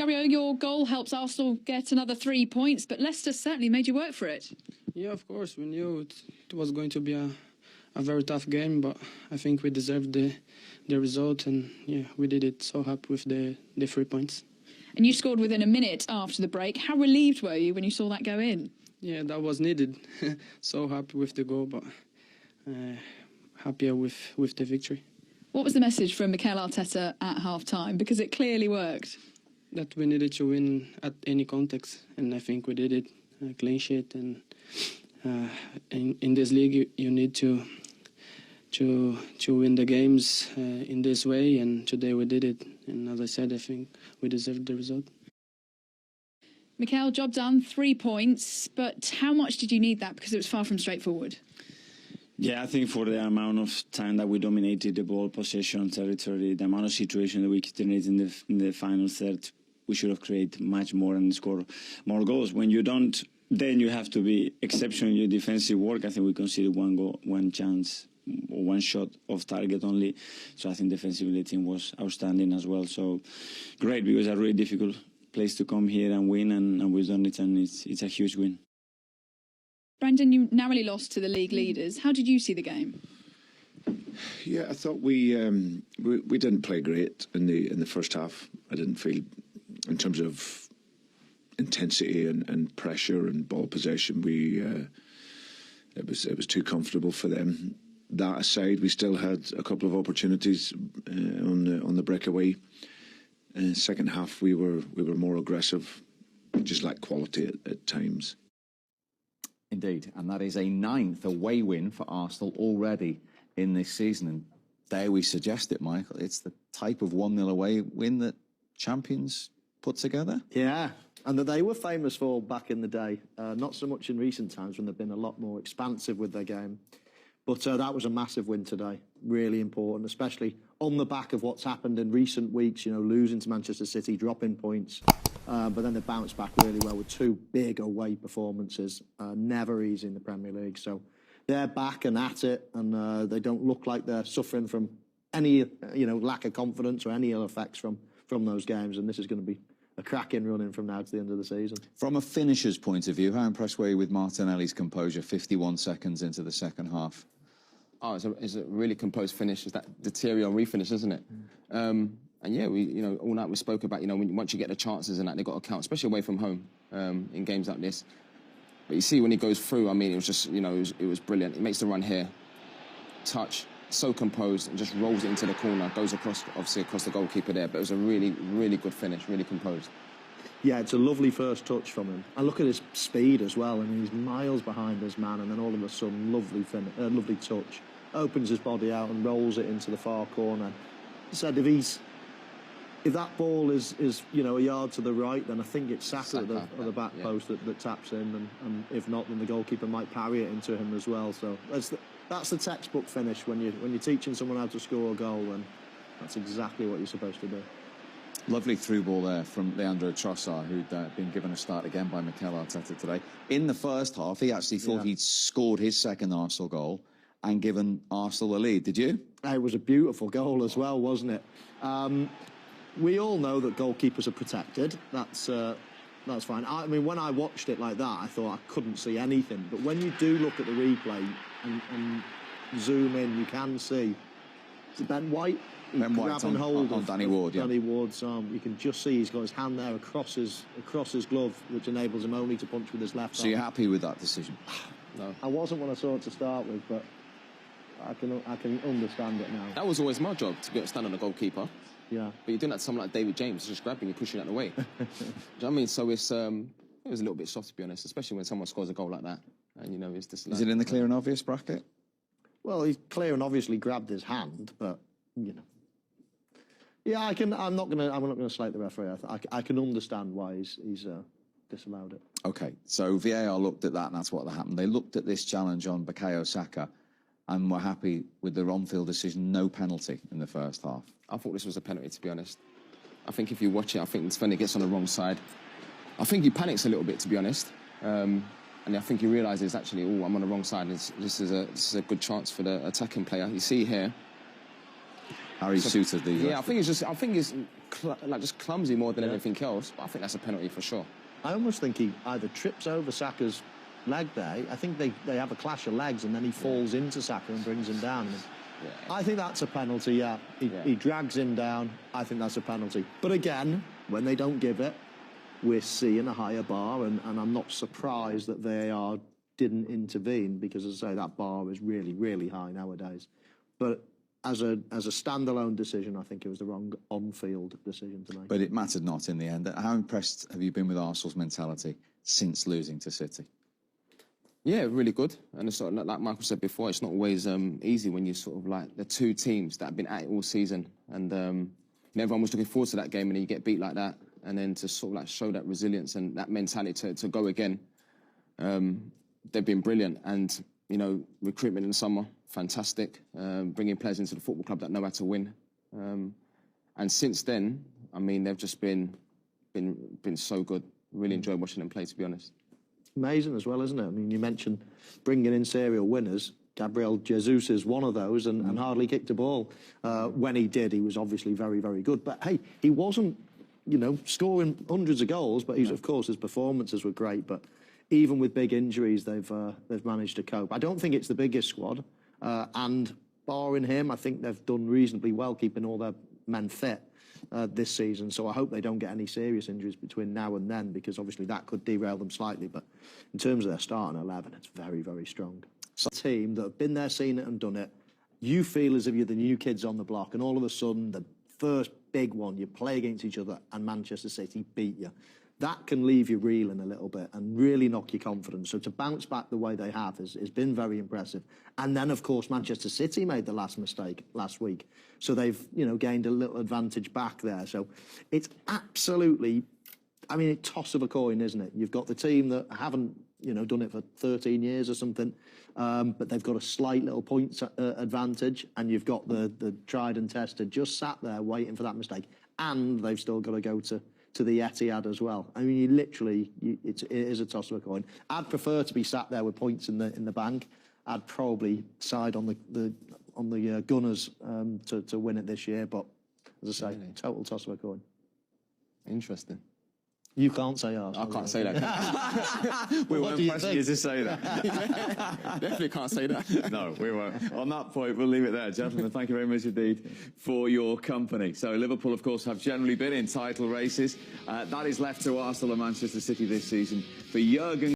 Fabio, your goal helps Arsenal get another 3 points, but Leicester certainly made you work for it. Yeah, of course. We knew it was going to be a very tough game, but I think we deserved the result, and yeah, we did it. So happy with the 3 points. And you scored within a minute after the break. How relieved were you when you saw that go in? Yeah, that was needed. So happy with the goal, but happier with the victory. What was the message from Mikel Arteta at half-time? Because it clearly worked. That we needed to win at any context, and I think we did it. Clean sheet, and in this league you need to win the games in this way, and today we did it. And as I said, I think we deserved the result. Mikel, job done, 3 points, but how much did you need that? Because it was far from straightforward. Yeah, I think for the amount of time that we dominated the ball, possession, territory, the amount of situations that we generated in the final third, we should have created much more and scored more goals. When you don't, then you have to be exceptional in your defensive work. I think we conceded one goal, one chance, or one shot off target only. So I think defensively the team was outstanding as well. So great, because it's a really difficult place to come here and win, and we've done it, and it's a huge win. Brendan, you narrowly lost to the league leaders. How did you see the game? Yeah, I thought we didn't play great in the first half. I didn't feel, in terms of intensity and pressure and ball possession, it was too comfortable for them. That aside, we still had a couple of opportunities on the breakaway. Second half, we were more aggressive, just lacked quality at times. Indeed, and that is a 9th away win for Arsenal already in this season. And dare we suggest it, Michael, it's the type of 1-0 away win that champions put together? Yeah, and that they were famous for back in the day. Not so much in recent times when they've been a lot more expansive with their game. But that was a massive win today, really important, especially on the back of what's happened in recent weeks, you know, losing to Manchester City, dropping points. But then they bounced back really well with 2 big away performances. Never easy in the Premier League. So they're back and at it, and they don't look like they're suffering from any, lack of confidence or any ill effects from those games. And this is going to be a cracking run in from now to the end of the season. From a finisher's point of view, how impressed were you with Martinelli's composure 51 seconds into the second half? Oh, it's a really composed finish. It's that the Thierry Henry finish, isn't it? And yeah, all night we spoke about, once you get the chances and that, they've got to count, especially away from home in games like this. But you see when he goes through, I mean, it was just, it was brilliant. He makes the run here, touch, so composed, and just rolls it into the corner, goes across the goalkeeper there. But it was a really, really good finish, really composed. Yeah, it's a lovely first touch from him. And look at his speed as well. I mean, he's miles behind his man, and then all of a sudden, lovely touch. Opens his body out and rolls it into the far corner. He said if that ball is a yard to the right, then I think it's Saka at the back post that taps in, and if not, then the goalkeeper might parry it into him as well. So that's the textbook finish when you're teaching someone how to score a goal, and that's exactly what you're supposed to do. Lovely through ball there from Leandro Trossard, who'd been given a start again by Mikel Arteta today. In the first half, he actually thought he'd scored his second Arsenal goal and given Arsenal the lead. Did you? It was a beautiful goal as well, wasn't it? We all know that goalkeepers are protected. That's fine. I mean, when I watched it like that, I thought I couldn't see anything. But when you do look at the replay and zoom in, you can see. Is it Ben White? Ben White on Danny Ward, yeah. Danny Ward's arm. You can just see he's got his hand there across his glove, which enables him only to punch with his left arm. So you're happy with that decision? No. I wasn't when I saw it to start with, but I can understand it now. That was always my job, to stand on the goalkeeper. Yeah. But you're doing that to someone like David James, just grabbing you, pushing out the way. Do you know what I mean? So it was a little bit soft, to be honest, especially when someone scores a goal like that. And, it's just... Is it in the clear and obvious bracket? Well, he's clear and obviously grabbed his hand, but, Yeah, I'm not gonna slate the referee. I can understand why he's disallowed it. Okay, so VAR looked at that, and that's what happened. They looked at this challenge on Bukayo Saka, and were happy with the on-field decision, no penalty in the first half. I thought this was a penalty, to be honest. I think if you watch it, I think Sven gets on the wrong side. I think he panics a little bit, to be honest. And I think he realises, actually, I'm on the wrong side. This is a good chance for the attacking player. You see here, Harry suited the. Yeah, I think it's just clumsy more than anything else. But I think that's a penalty for sure. I almost think he either trips over Saka's leg there. I think they have a clash of legs, and then he falls into Saka and brings him down. I think that's a penalty, yeah. He drags him down. I think that's a penalty. But again, when they don't give it, we're seeing a higher bar, and I'm not surprised that VAR didn't intervene, because, as I say, that bar is really, really high nowadays. But as a standalone decision, I think it was the wrong on-field decision to make. But it mattered not in the end. How impressed have you been with Arsenal's mentality since losing to City? Yeah, really good. And it's sort of, like Michael said before, it's not always easy when you're sort of like the two teams that have been at it all season. And everyone was looking forward to that game, and then you get beat like that. And then to sort of like show that resilience and that mentality to go again, they've been brilliant. And, you know, recruitment in the summer, fantastic. Bringing players into the football club that know how to win. And since then, I mean, they've just been so good. Really enjoyed watching them play, to be honest. Amazing as well, isn't it? I mean, you mentioned bringing in serial winners. Gabriel Jesus is one of those, and hardly kicked a ball. When he did, he was obviously very, very good. But hey, he wasn't, you know, scoring hundreds of goals. But of course, his performances were great. But even with big injuries, they've managed to cope. I don't think it's the biggest squad, and barring him, I think they've done reasonably well keeping all their men fit this season. So I hope they don't get any serious injuries between now and then, because obviously that could derail them slightly. But in terms of their starting 11, it's very, very strong. So a team that have been there, seen it and done it, you feel as if you're the new kids on the block, and all of a sudden the first big one, you play against each other and Manchester City beat you. That can leave you reeling a little bit and really knock your confidence. So to bounce back the way they have has been very impressive. And then, of course, Manchester City made the last mistake last week. So they've, you know, gained a little advantage back there. So it's absolutely, I mean, a toss of a coin, isn't it? You've got the team that haven't, you know, done it for 13 years or something, but they've got a slight little points advantage, and you've got the tried and tested just sat there waiting for that mistake, and they've still got to go to the Etihad as well. I mean, you literally, it is a toss of a coin. I'd prefer to be sat there with points in the bank. I'd probably side on the Gunners to win it this year, but as I say, total toss of a coin. Interesting. You can't say Arsenal. I can't say that. We weren't pressing you to say that. Definitely can't say that. No, we won't. On that point, we'll leave it there. Gentlemen, thank you very much indeed for your company. So Liverpool, of course, have generally been in title races. That is left to Arsenal and Manchester City this season. For Jurgen